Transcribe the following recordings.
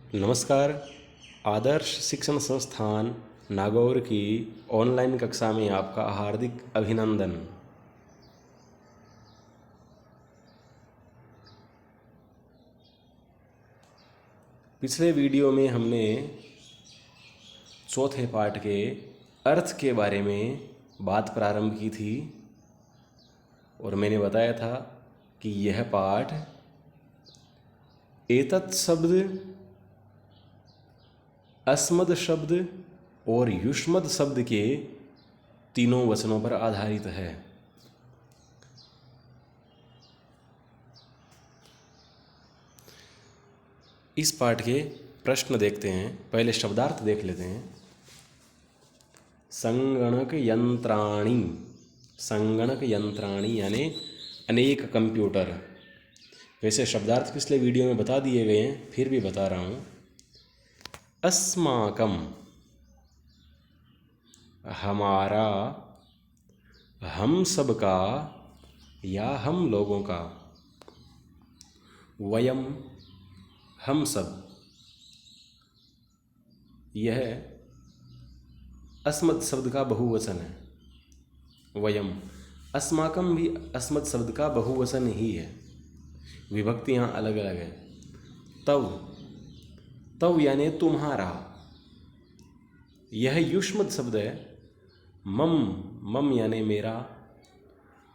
नमस्कार। आदर्श शिक्षण संस्थान नागौर की ऑनलाइन कक्षा में आपका हार्दिक अभिनंदन। पिछले वीडियो में हमने चौथे पाठ के अर्थ के बारे में बात प्रारंभ की थी और मैंने बताया था कि यह पाठ एतत् शब्द, अस्मद शब्द और युष्मद शब्द के तीनों वचनों पर आधारित है। इस पाठ के प्रश्न देखते हैं। पहले शब्दार्थ देख लेते हैं। संगणक यंत्राणी, संगणक यंत्राणी यानी अनेक कंप्यूटर। वैसे शब्दार्थ पिछले वीडियो में बता दिए गए हैं, फिर भी बता रहा हूँ। अस्माकम हमारा, हम सबका या हम लोगों का, वयम हम सब। यह अस्मद शब्द का बहुवचन है। वयम, अस्माकम भी अस्मद शब्द का बहुवचन ही है, विभक्ति यहाँ अलग अलग है। तव, तव यानी तुम्हारा, यह युष्मद शब्द है। मम, मम यानी मेरा,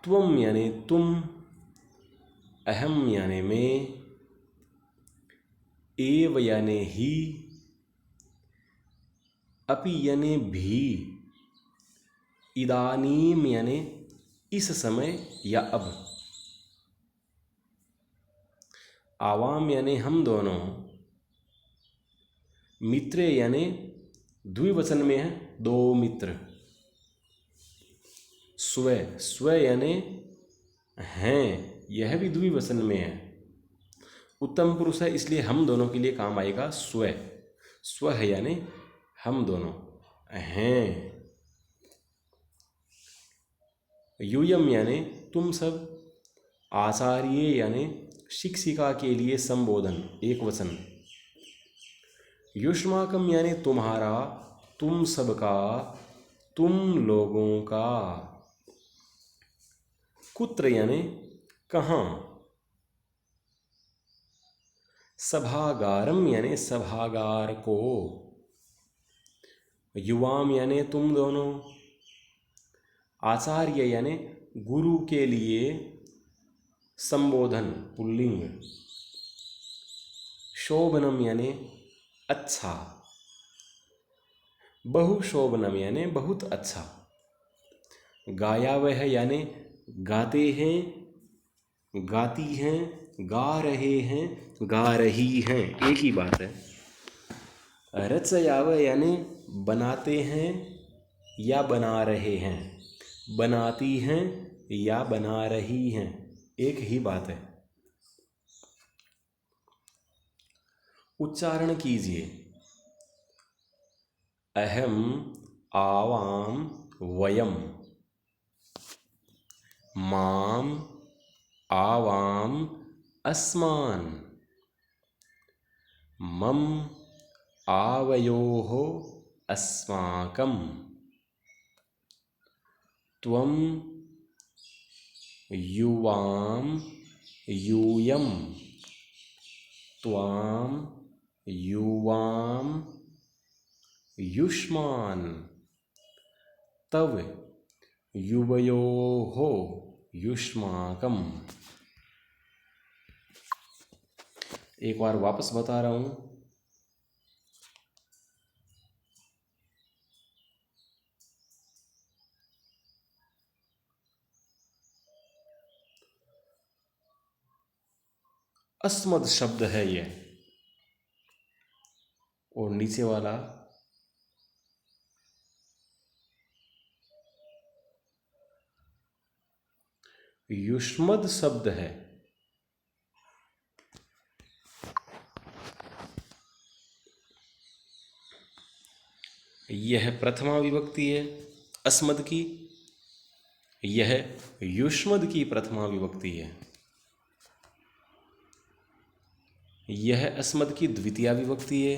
त्वम यानी तुम, अहम यानी मैं, एव यानी ही, अपि यानी भी, इदानीम यानी इस समय या अब, आवाम यानी हम दोनों, मित्रे यानी द्विवचन में है, दो मित्र, स्व, स्व यानी हैं, यह भी द्विवचन में है। उत्तम पुरुष है, इसलिए हम दोनों के लिए काम आएगा स्व। स्व है यानी हम दोनों हैं। यूयम यानी तुम सब, आचार्य यानी शिक्षिका के लिए संबोधन, एक वचन। युष्माकम यानी तुम्हारा, तुम सबका, तुम लोगों का। कुत्र यानी कहाँ। सभागारम यानी सभागार को। युवाम यानी तुम दोनों। आचार्य यानी गुरु के लिए संबोधन, पुल्लिंग। शोभनम यानी अच्छा। बहुशोभनम यानी बहुत अच्छा। गायावह यानी गाते हैं, गाती हैं, गा रहे हैं, गा रही हैं, एक ही बात है। रचयावह यानी बनाते हैं या बना रहे हैं, बनाती हैं या बना रही हैं, एक ही बात है। उच्चारण कीजिए। अहम, आवाम, वयम। माम, आवाम, अस्मान्। मम, आवयोः, अस्माकं। त्वं, युवां, यूयं। त्वां, युवां, युष्मान्। तव, युवयोः, युष्माकम्। एक बार वापस बता रहा हूँ। अस्मद शब्द है यह, और नीचे वाला युष्मद शब्द है। यह प्रथमा विभक्ति है अस्मद की, यह युष्मद की प्रथमा विभक्ति है। यह अस्मद की द्वितीया विभक्ति है,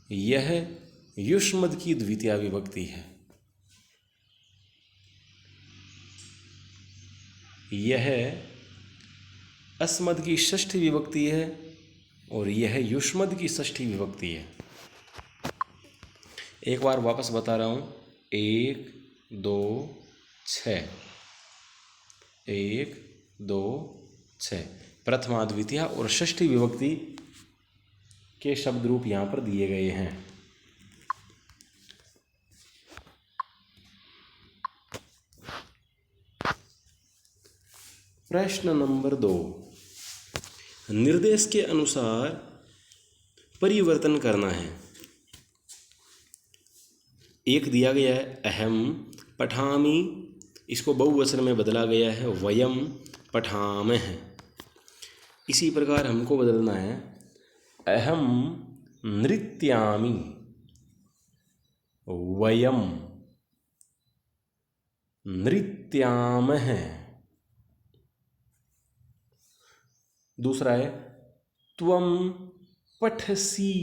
यह युष्मद की द्वितीया विभक्ति है, यह अस्मद की षष्ठी विभक्ति है और यह युष्मद की षष्ठी विभक्ति है। एक बार वापस बता रहा हूँ, 1 2 6, 1 2 6 प्रथमा द्वितीया और षष्ठी विभक्ति के शब्द रूप यहाँ पर दिए गए हैं। प्रश्न नंबर 2, निर्देश के अनुसार परिवर्तन करना है। एक दिया गया है अहम पठामि, इसको बहुवचन में बदला गया है वयम पठामः। इसी प्रकार हमको बदलना है अहम नृत्यामि, वयम नृत्यामः। दूसरा है त्वं पठसि,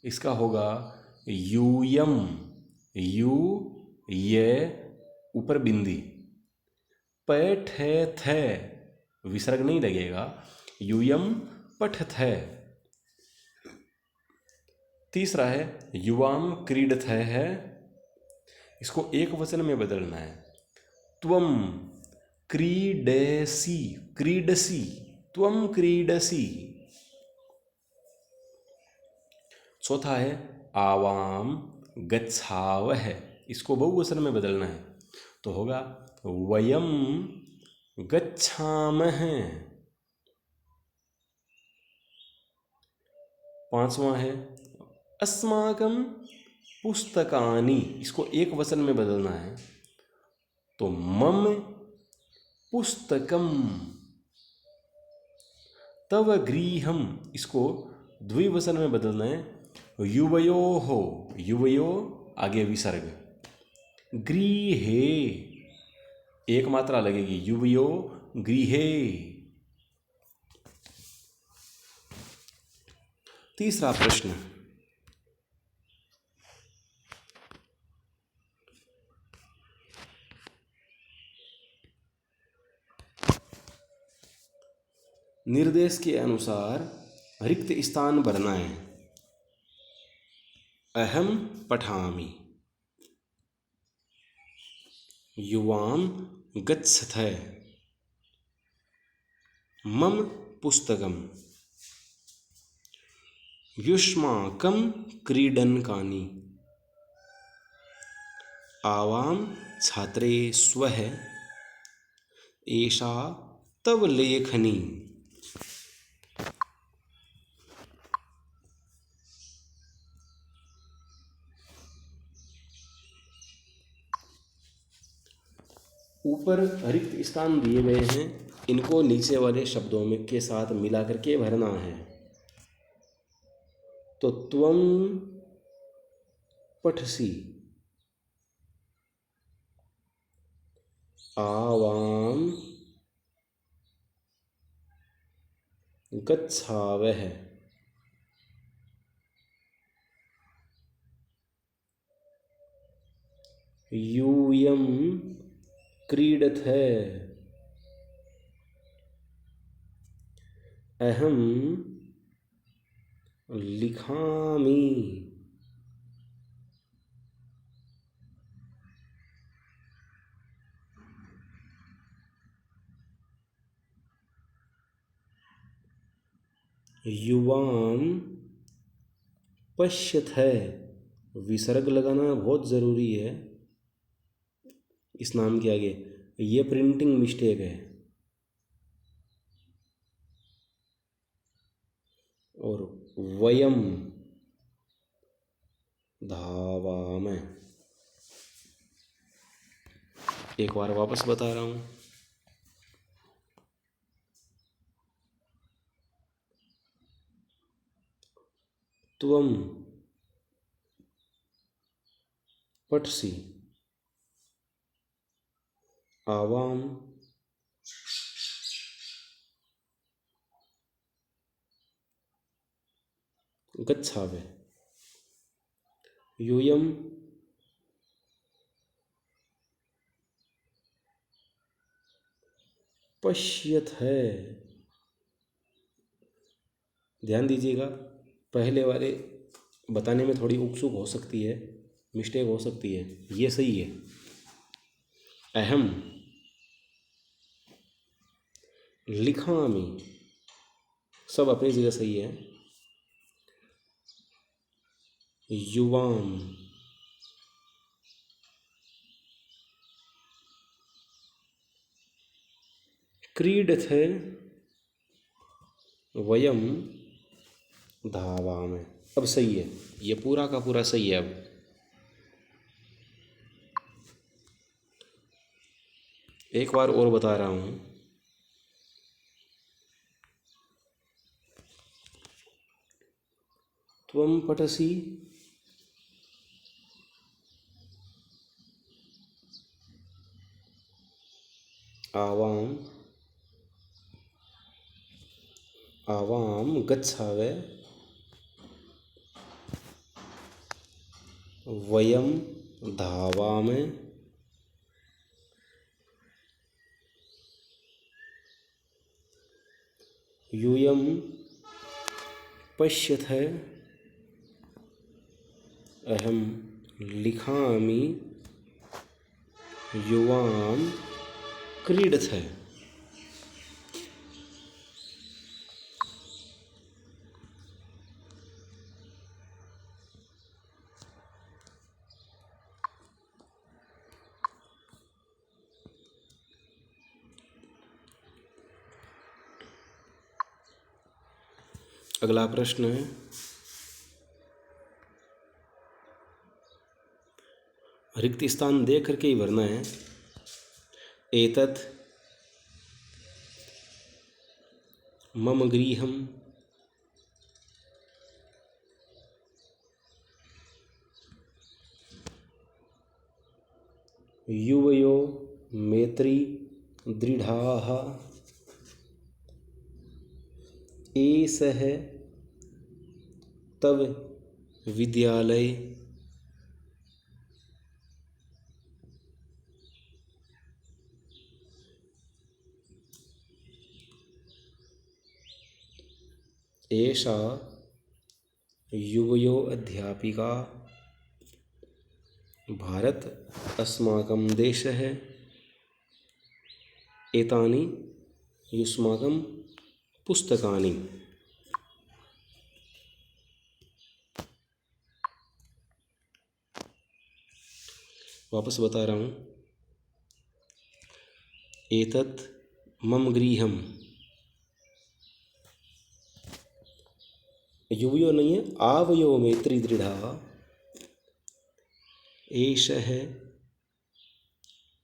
इसका होगा यूयम, यू ये ऊपर बिंदी, पठथ विसर्ग नहीं लगेगा, यूयम पठथ। तीसरा है युवाम क्रीडथ है, इसको एक वचन में बदलना है त्वं क्रीडसि, क्रीडसि, त्वं क्रीडसि। चौथा है आवाम गच्छावः, इसको बहुवचन में बदलना है तो होगा वयम गच्छामः। पांचवा है अस्माकं पुस्तकानि, इसको एक वचन में बदलना है तो मम पुस्तकम। तव गृहम, इसको द्विवचन में बदलना है युवयोः, युवयो आगे विसर्ग, गृहे एक मात्रा लगेगी, युवयो गृहे। तीसरा प्रश्न, निर्देश के अनुसार रिक्त स्थान भरना है। अहम पठामि, युवाम गच्छथ, मम पुस्तकम, युष्माकं क्रीडनकानि, आवाम छात्रे स्वः, एषा तव लेखनी। ऊपर रिक्त स्थान दिए गए हैं, इनको नीचे वाले शब्दों में के साथ मिला करके भरना है। तो त्वं पठसि, आवाम गच्छावः, यूयं क्रीडथ, अहम लिखामि। युवाम पश्यथ, विसर्ग लगाना बहुत ज़रूरी है इस नाम के आगे, ये प्रिंटिंग मिस्टेक है। और वयम धावाम, एक बार वापस बता रहा हूँ, त्वं पठसि, आवाम गच्छावे। यूयम पश्यत है। ध्यान दीजिएगा, पहले वाले बताने में थोड़ी उत्सुक हो सकती है, मिस्टेक हो सकती है, ये सही है। अहम लिखामि, सब अपनी जगह सही है। युवाम क्रीडथे वयम धावामि। अब सही है, ये पूरा का पूरा सही है। अब एक बार और बता रहा हूँ। त्वं पठसि आवाम आवाम गच्छावे वयम धावामि। यूयम पश्यथ अहम लिखामि युवाम क्रीडथ। अगला प्रश्न है, रिक्त स्थान देख करके ही भरना है। एतत् मम गृहम् युवयो मैत्री दृढ़ाः एषः तव विद्यालय एषा युवयो अध्यापिका भारत अस्माकं देशः एतानि युष्माकं पुस्तकानि। वापस बता रहा हूँ। एतत् मम गृहम्, युवयो नहीं है, आवयो मैत्री दृढ़ा। एषः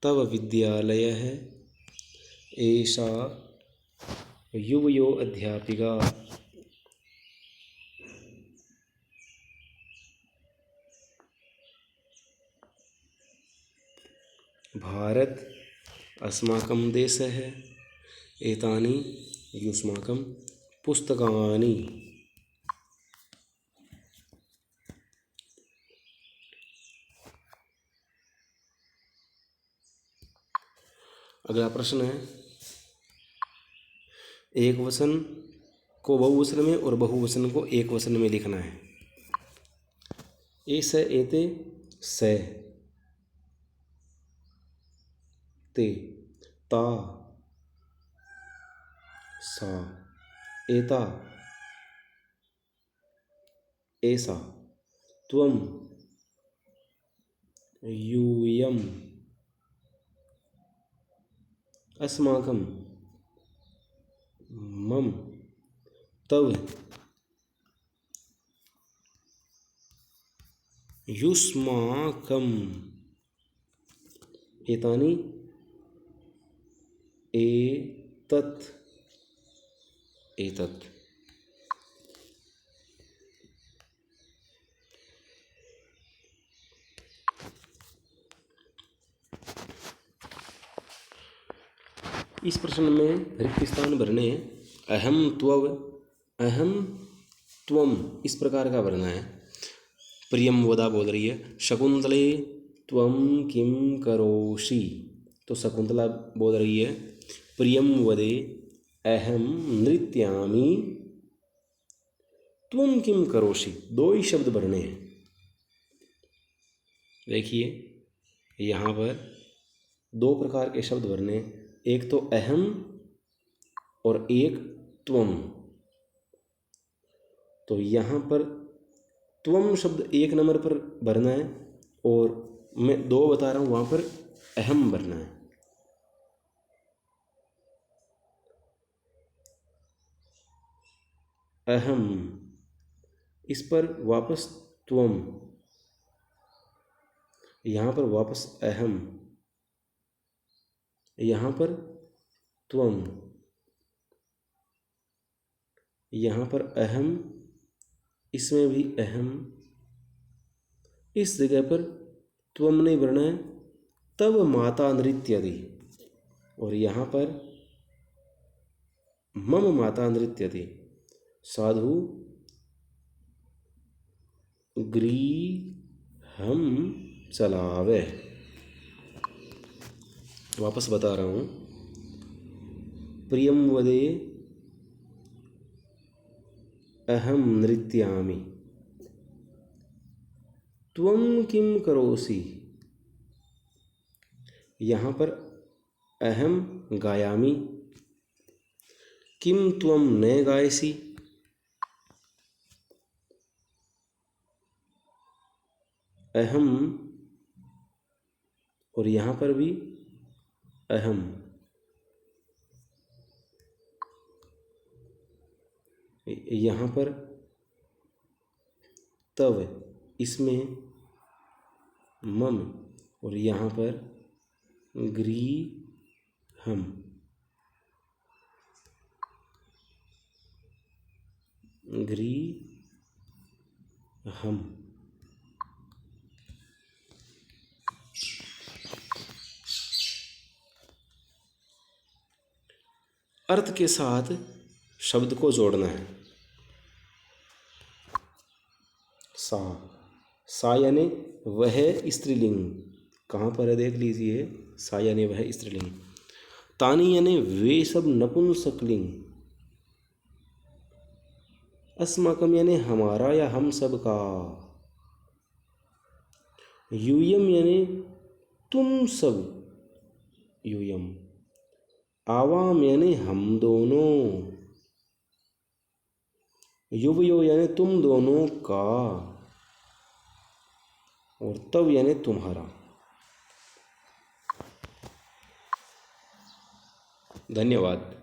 तव विद्यालयः एषा युवयो अध्यापिका। भारत अस्माकं देशः एतानि युष्माकं पुस्तकानि। अगला प्रश्न है, एक वचन को बहुवचन में और बहुवचन को एक वचन में लिखना है। ए से एते से ते ता सा एता ऐसा त्वम यूयम अस्माकं मम तव युष्माकं एतानि एतत् एतत्। इस प्रश्न में रिक्त स्थान भरने अहम त्वम इस प्रकार का वर्णना है। प्रियम वदा बोल रही है शकुंतले त्वम किम करोषि, तो शकुंतला बोल रही है प्रियम वदे अहम नृत्यामि त्वम किम करोषि। दो ही शब्द भरने हैं। देखिए यहाँ पर दो प्रकार के शब्द भरने, एक तो अहम और एक त्वम। तो यहाँ पर त्वम शब्द एक नंबर पर भरना है और मैं दो बता रहा हूँ वहाँ पर अहम भरना है। अहम, इस पर वापस त्वम, यहाँ पर वापस अहम, यहाँ पर त्वम, यहाँ पर अहम, इसमें भी अहम, इस जगह पर त्वम नहीं भरना है। तब माता नृत्यति, और यहाँ पर मम माता नृत्यति। साधु गृहम चलावे। वापस बता रहा हूँ, प्रियम वदे अहम नृत्यामि त्वम किम करोसि। यहाँ पर अहम गायामि, किम त्वम न गायसि। अहम, और यहाँ पर भी अहम, यहाँ पर तव, इसमें मम, और यहाँ पर गृहम, गृहम। अर्थ के साथ शब्द को जोड़ना है। सा, सा यानी वह स्त्रीलिंग, कहाँ पर है देख लीजिए। सा यानी वह स्त्रीलिंग। तानी यानी वे सब नपुंसकलिंग। अस्माकम यानी हमारा या हम सब का। यूयम यानी तुम सब, यूयम। आवाम यानी हम दोनों। युवयो यानी तुम दोनों का, और तब यानी तुम्हारा। धन्यवाद।